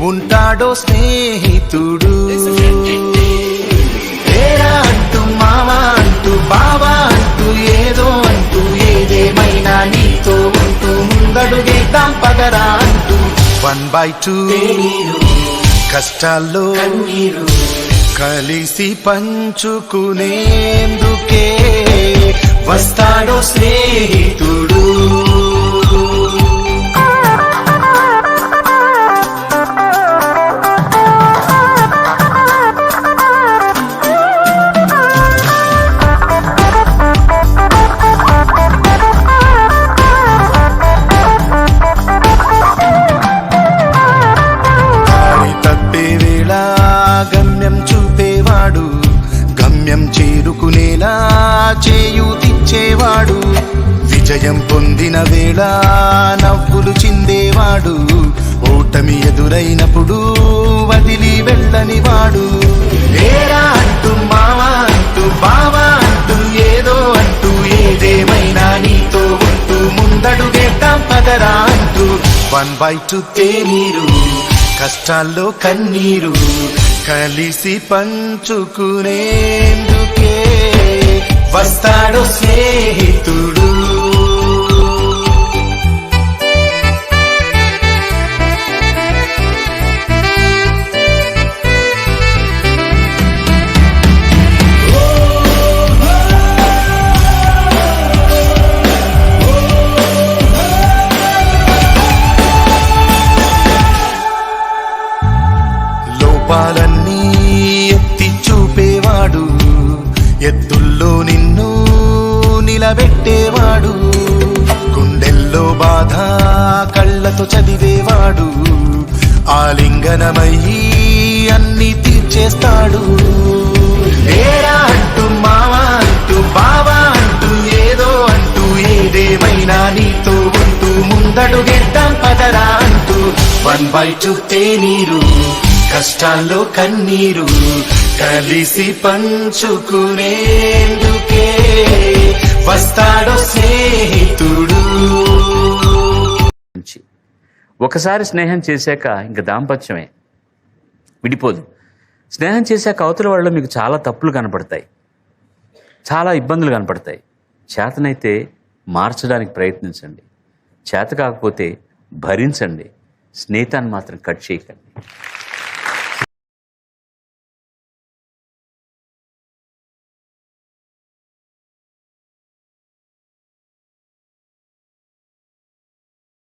ఉంటాడో స్నేహితుడు. ఏరా అంటూ మావా అంటూ బావా అంటూ ఏదో అంటూ ఏదేమైనా నీతో ఉంటూ ముందడుగేద్దాం పదరా అంటూ 1/2 కష్టాల్లో కలిసి పంచుకునేందుకే వస్తాడో స్నేహితుడు. గమ్యం చూపేవాడు, గమ్యం చేరుకునేలా చేయూతిచ్చేవాడు, విజయం పొందిన వేళ నవ్వులు చిందేవాడు, ఓటమి ఎదురైనప్పుడు వదిలి వెళ్ళని వాడు. ఏరా అంటూ మావా అంటూ బావా అంటూ ఏదో అంటూ ఏదేమైనా నీతో ఉంటూ ముందడుగేద్దాం పదరా అంటూ 1/2 తేనీరు కష్టాల్లో కన్నీరు కలిసి పంచుకునేందుకే వస్తాడో స్నేహితుడు. లోపాలన్నీ ఎత్తి చూపేవాడు, ఎత్తుల్లో నిన్ను నిలబెట్టేవాడు, గుండెల్లో బాధ కళ్ళతో చదివేవాడు, ఆలింగనమయ్యి అన్ని తీర్చేస్తాడు. ఏరా అంటూ మావా అంటూ బావా అంటూ ఏదో అంటూ ఏదేమైనా నీతో ఉంటూ ముందడుగేద్దాం పదరా అంటూ 1/2 తేనీరు కష్టాల్లో కన్నీరు కలిసి పంచుకునేందుకే వస్తాడో స్నేహితుడు. ఒకసారి స్నేహం చేశాక ఇంకా దాంపత్యమే విడిపోదు. స్నేహం చేశాక అవతల వాళ్ళలో మీకు చాలా తప్పులు కనపడతాయి, చాలా ఇబ్బందులు కనపడతాయి. చేతనైతే మార్చడానికి ప్రయత్నించండి, చేత కాకపోతే భరించండి. స్నేహితాన్ని మాత్రం కట్ చేయకండి.